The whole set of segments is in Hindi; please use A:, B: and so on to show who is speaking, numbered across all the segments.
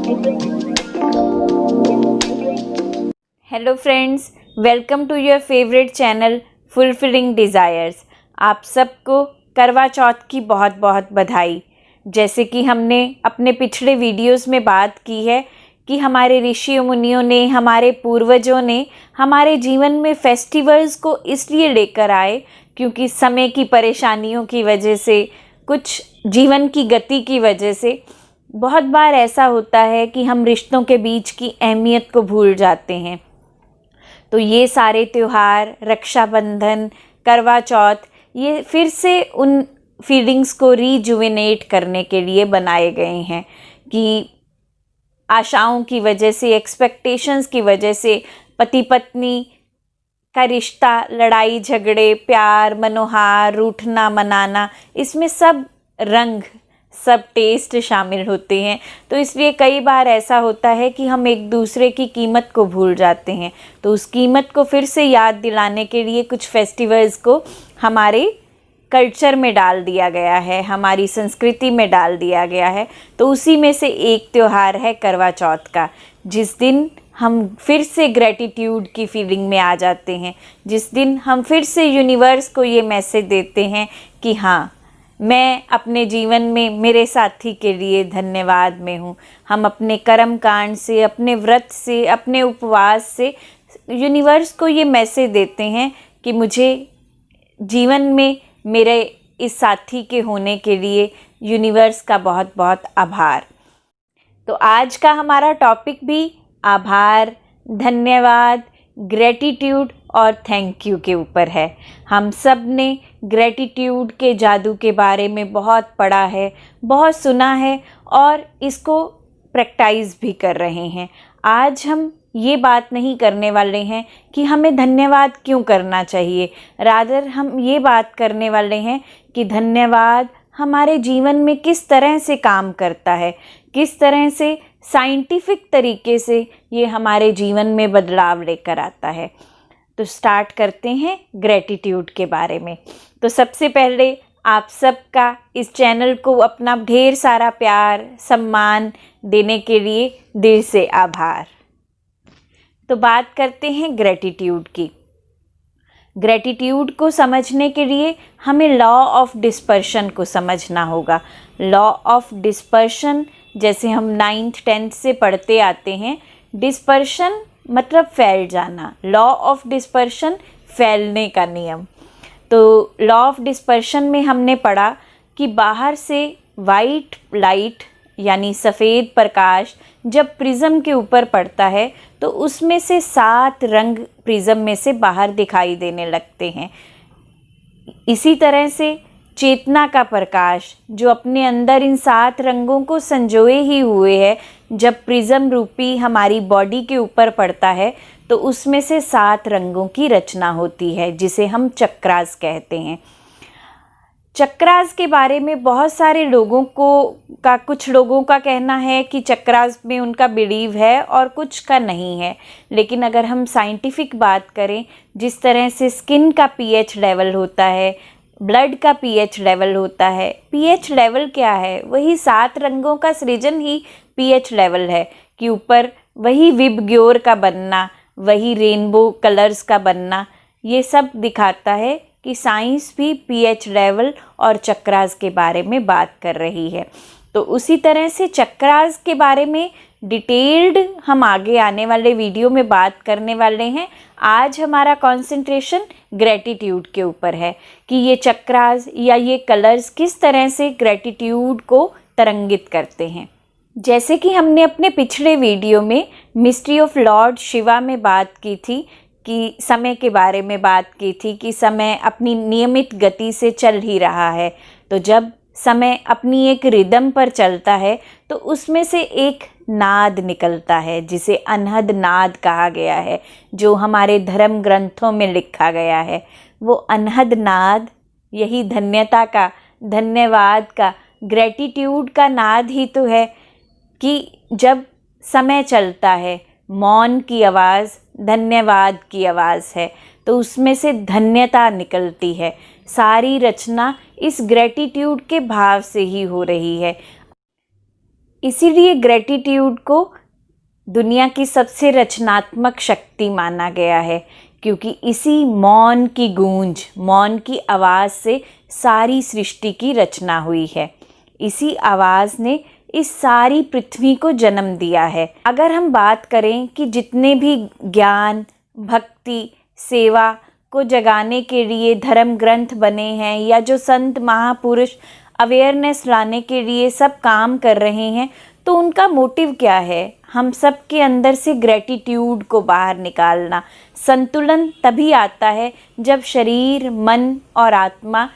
A: Hello friends, welcome to your favourite channel fulfilling desires. आप सबको करवा चौथ की बहुत बहुत बधाई। जैसे कि हमने अपने पिछले वीडियोस में बात की है कि हमारे ऋषियों मुनियों ने, हमारे पूर्वजों ने हमारे जीवन में फेस्टिवल्स को इसलिए लेकर आए क्योंकि समय की परेशानियों की वजह से, कुछ जीवन की गति की वजह से बहुत बार ऐसा होता है कि हम रिश्तों के बीच की अहमियत को भूल जाते हैं। तो ये सारे त्यौहार, रक्षाबंधन, करवा चौथ, ये फिर से उन फीलिंग्स को रीजुविनेट करने के लिए बनाए गए हैं कि आशाओं की वजह से, एक्सपेक्टेशंस की वजह से पति पत्नी का रिश्ता, लड़ाई झगड़े, प्यार, मनोहार, रूठना मनाना, इसमें सब रंग, सब टेस्ट शामिल होते हैं। तो इसलिए कई बार ऐसा होता है कि हम एक दूसरे की कीमत को भूल जाते हैं। तो उस कीमत को फिर से याद दिलाने के लिए कुछ फेस्टिवल्स को हमारे कल्चर में डाल दिया गया है, हमारी संस्कृति में डाल दिया गया है। तो उसी में से एक त्यौहार है करवा चौथ का, जिस दिन हम फिर से ग्रेटिट्यूड की फीलिंग में आ जाते हैं, जिस दिन हम फिर से यूनिवर्स को ये मैसेज देते हैं कि हाँ, मैं अपने जीवन में मेरे साथी के लिए धन्यवाद में हूँ। हम अपने कर्म कांड से, अपने व्रत से, अपने उपवास से यूनिवर्स को ये मैसेज देते हैं कि मुझे जीवन में मेरे इस साथी के होने के लिए यूनिवर्स का बहुत बहुत आभार। तो आज का हमारा टॉपिक भी आभार, धन्यवाद, ग्रेटिट्यूड और थैंक यू के ऊपर है। हम सब ने ग्रेटिट्यूड के जादू के बारे में बहुत पढ़ा है, बहुत सुना है और इसको प्रैक्टिस भी कर रहे हैं। आज हम ये बात नहीं करने वाले हैं कि हमें धन्यवाद क्यों करना चाहिए, रादर हम ये बात करने वाले हैं कि धन्यवाद हमारे जीवन में किस तरह से काम करता है, किस तरह से साइंटिफिक तरीके से ये हमारे जीवन में बदलाव लेकर आता है। तो स्टार्ट करते हैं ग्रेटिट्यूड के बारे में। तो सबसे पहले आप सबका इस चैनल को अपना ढेर सारा प्यार, सम्मान देने के लिए दिल से आभार। तो बात करते हैं ग्रेटिट्यूड की। ग्रेटिट्यूड को समझने के लिए हमें लॉ ऑफ डिस्पर्शन को समझना होगा। लॉ ऑफ डिस्पर्शन जैसे हम 9th 10th से पढ़ते आते हैं, डिस्पर्शन मतलब फैल जाना, लॉ ऑफ डिस्पर्शन फैलने का नियम। तो लॉ ऑफ डिस्पर्शन में हमने पढ़ा कि बाहर से वाइट लाइट यानी सफ़ेद प्रकाश जब प्रिज्म के ऊपर पड़ता है तो उसमें से 7 रंग प्रिज्म में से बाहर दिखाई देने लगते हैं। इसी तरह से चेतना का प्रकाश जो अपने अंदर इन 7 रंगों को संजोए ही हुए है, जब प्रिज्म रूपी हमारी बॉडी के ऊपर पड़ता है तो उसमें से 7 रंगों की रचना होती है, जिसे हम चक्रास कहते हैं। चक्रास के बारे में बहुत सारे लोगों को कुछ लोगों का कहना है कि चक्रास में उनका बिलीव है और कुछ का नहीं है। लेकिन अगर हम साइंटिफिक बात करें, जिस तरह से स्किन का पीएच लेवल होता है, ब्लड का पीएच लेवल होता है, पीएच लेवल क्या है? वही 7 रंगों का सृजन ही पीएच लेवल है कि ऊपर वही विबग्योर का बनना, वही रेनबो कलर्स का बनना, ये सब दिखाता है कि साइंस भी पीएच लेवल और चक्रास के बारे में बात कर रही है। तो उसी तरह से चक्रास के बारे में डिटेल्ड हम आगे आने वाले वीडियो में बात करने वाले हैं। आज हमारा कंसंट्रेशन ग्रेटिट्यूड के ऊपर है कि ये चक्रास या ये कलर्स किस तरह से ग्रेटिट्यूड को तरंगित करते हैं। जैसे कि हमने अपने पिछले वीडियो में मिस्ट्री ऑफ लॉर्ड शिवा में बात की थी कि समय के बारे में बात की थी कि समय अपनी नियमित गति से चल ही रहा है। तो जब समय अपनी एक रिदम पर चलता है तो उसमें से एक नाद निकलता है जिसे अनहद नाद कहा गया है, जो हमारे धर्म ग्रंथों में लिखा गया है। वो अनहद नाद यही धन्यता का, धन्यवाद का, ग्रेटिट्यूड का नाद ही तो है कि जब समय चलता है, मौन की आवाज़ धन्यवाद की आवाज़ है, तो उसमें से धन्यता निकलती है। सारी रचना इस ग्रेटिट्यूड के भाव से ही हो रही है। इसीलिए ग्रेटिट्यूड को दुनिया की सबसे रचनात्मक शक्ति माना गया है, क्योंकि इसी मौन की गूंज, मौन की आवाज़ से सारी सृष्टि की रचना हुई है। इसी आवाज़ ने इस सारी पृथ्वी को जन्म दिया है। अगर हम बात करें कि जितने भी ज्ञान, भक्ति, सेवा को जगाने के लिए धर्म ग्रंथ बने हैं, या जो संत महापुरुष अवेयरनेस लाने के लिए सब काम कर रहे हैं, तो उनका मोटिव क्या है? हम सब के अंदर से ग्रेटिट्यूड को बाहर निकालना। संतुलन तभी आता है जब शरीर, मन और आत्मा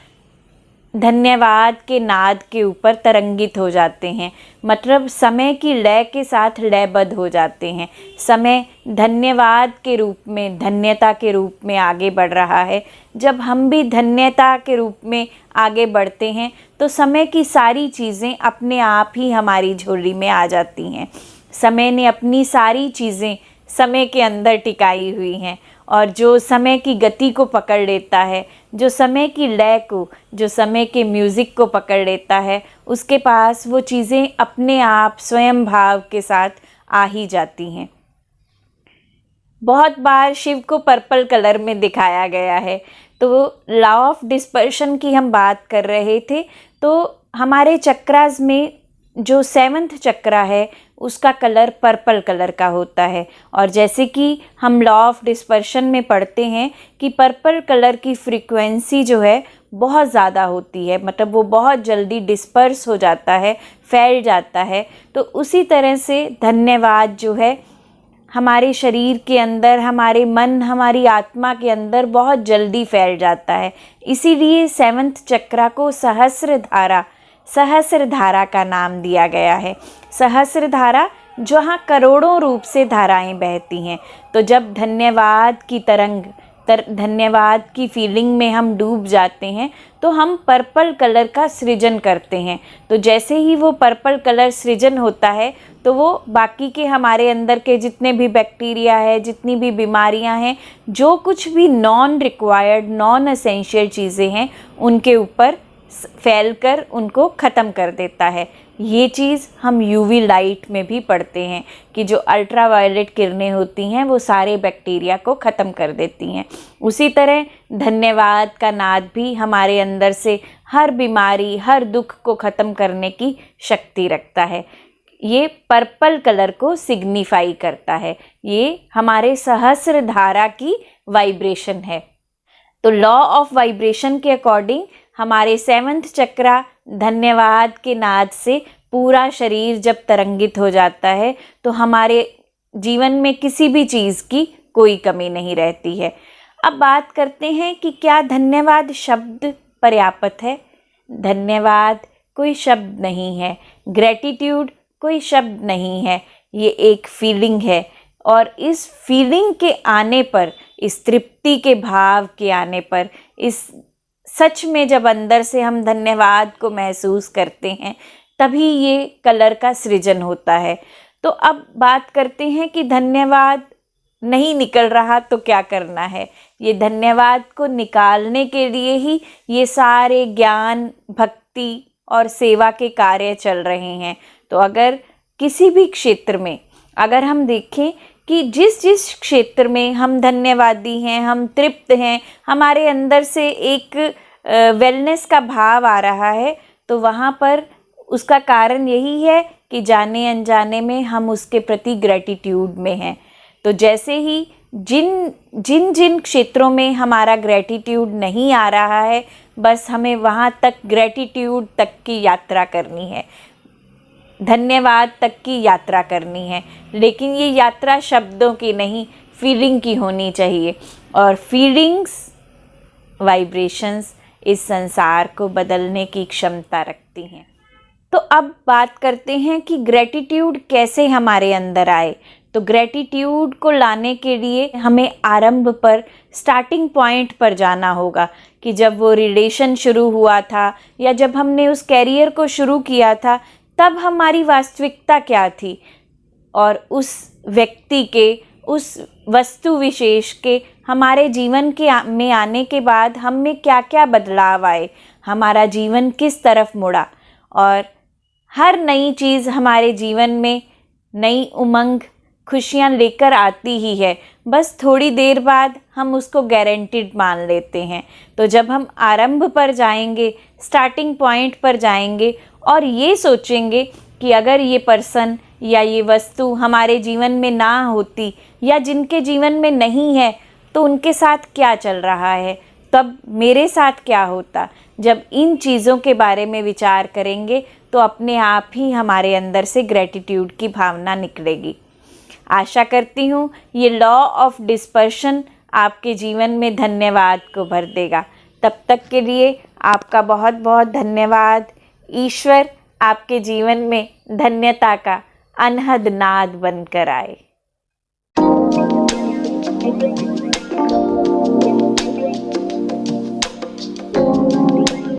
A: धन्यवाद के नाद के ऊपर तरंगित हो जाते हैं। मतलब समय की लय के साथ लयबद्ध हो जाते हैं। समय धन्यवाद के रूप में, धन्यता के रूप में आगे बढ़ रहा है। जब हम भी धन्यता के रूप में आगे बढ़ते हैं तो समय की सारी चीज़ें अपने आप ही हमारी झोली में आ जाती हैं। समय ने अपनी सारी चीज़ें समय के अंदर टिकाई हुई हैं, और जो समय की गति को पकड़ लेता है, जो समय की लय को, जो समय के म्यूज़िक को पकड़ लेता है, उसके पास वो चीज़ें अपने आप स्वयं भाव के साथ आ ही जाती हैं। बहुत बार शिव को पर्पल कलर में दिखाया गया है। तो लॉ ऑफ डिस्पर्शन की हम बात कर रहे थे, तो हमारे चक्रास में जो 7वां चक्रा है उसका कलर पर्पल कलर का होता है। और जैसे कि हम लॉ ऑफ डिस्पर्शन में पढ़ते हैं कि पर्पल कलर की फ्रीक्वेंसी जो है बहुत ज़्यादा होती है, मतलब वो बहुत जल्दी डिस्पर्स हो जाता है, फैल जाता है। तो उसी तरह से धन्यवाद जो है हमारे शरीर के अंदर, हमारे मन, हमारी आत्मा के अंदर बहुत जल्दी फैल जाता है। इसीलिए 7वां चक्रा को सहस्रधारा का नाम दिया गया है। सहस्रधारा, जहाँ करोड़ों रूप से धाराएं बहती हैं। तो जब धन्यवाद की तरंग, धन्यवाद की फीलिंग में हम डूब जाते हैं तो हम पर्पल कलर का सृजन करते हैं। तो जैसे ही वो पर्पल कलर सृजन होता है तो वो बाकी के हमारे अंदर के जितने भी बैक्टीरिया है, जितनी भी बीमारियां हैं, जो कुछ भी नॉन रिक्वायर्ड, नॉन एसेंशियल चीज़ें हैं, उनके ऊपर फैलकर उनको ख़त्म कर देता है। ये चीज़ हम यूवी लाइट में भी पढ़ते हैं कि जो अल्ट्रावायलेट किरणें होती हैं वो सारे बैक्टीरिया को ख़त्म कर देती हैं। उसी तरह धन्यवाद का नाद भी हमारे अंदर से हर बीमारी, हर दुख को ख़त्म करने की शक्ति रखता है। ये पर्पल कलर को सिग्निफाई करता है। ये हमारे सहस्रधारा की वाइब्रेशन है। तो लॉ ऑफ वाइब्रेशन के अकॉर्डिंग हमारे 7वां चक्रा धन्यवाद के नाद से पूरा शरीर जब तरंगित हो जाता है तो हमारे जीवन में किसी भी चीज़ की कोई कमी नहीं रहती है। अब बात करते हैं कि क्या धन्यवाद शब्द पर्याप्त है? धन्यवाद कोई शब्द नहीं है, ग्रेटिट्यूड कोई शब्द नहीं है, ये एक फीलिंग है। और इस फीलिंग के आने पर, इस तृप्ति के भाव के आने पर, इस सच में जब अंदर से हम धन्यवाद को महसूस करते हैं, तभी ये कलर का सृजन होता है। तो अब बात करते हैं कि धन्यवाद नहीं निकल रहा तो क्या करना है। ये धन्यवाद को निकालने के लिए ही ये सारे ज्ञान, भक्ति और सेवा के कार्य चल रहे हैं। तो अगर किसी भी क्षेत्र में अगर हम देखें कि जिस जिस क्षेत्र में हम धन्यवादी हैं, हम तृप्त हैं, हमारे अंदर से एक वेलनेस का भाव आ रहा है, तो वहाँ पर उसका कारण यही है कि जाने अनजाने में हम उसके प्रति ग्रेटिट्यूड में हैं। तो जैसे ही जिन क्षेत्रों में हमारा ग्रेटिट्यूड नहीं आ रहा है, बस हमें वहाँ तक ग्रेटिट्यूड तक की यात्रा करनी है, धन्यवाद तक की यात्रा करनी है। लेकिन ये यात्रा शब्दों की नहीं, फीलिंग की होनी चाहिए। और फीलिंग्स, वाइब्रेशंस इस संसार को बदलने की क्षमता रखती हैं। तो अब बात करते हैं कि ग्रेटिट्यूड कैसे हमारे अंदर आए। तो ग्रेटिट्यूड को लाने के लिए हमें आरंभ पर, स्टार्टिंग पॉइंट पर जाना होगा कि जब वो रिलेशन शुरू हुआ था या जब हमने उस कैरियर को शुरू किया था, तब हमारी वास्तविकता क्या थी, और उस व्यक्ति के, उस वस्तु विशेष के हमारे जीवन के में आने के बाद हम में क्या क्या बदलाव आए, हमारा जीवन किस तरफ मुड़ा, और हर नई चीज़ हमारे जीवन में नई उमंग, खुशियाँ लेकर आती ही है, बस थोड़ी देर बाद हम उसको गारंटीड मान लेते हैं। तो जब हम आरंभ पर जाएंगे, स्टार्टिंग पॉइंट पर जाएंगे और ये सोचेंगे कि अगर ये पर्सन या ये वस्तु हमारे जीवन में ना होती या जिनके जीवन में नहीं है तो उनके साथ क्या चल रहा है, तब मेरे साथ क्या होता। जब इन चीज़ों के बारे में विचार करेंगे तो अपने आप ही हमारे अंदर से ग्रेटिट्यूड की भावना निकलेगी। आशा करती हूँ ये लॉ ऑफ डिस्पर्शन आपके जीवन में धन्यवाद को भर देगा। तब तक के लिए आपका बहुत बहुत धन्यवाद। ईश्वर आपके जीवन में धन्यता का अनहद नाद बनकर आए।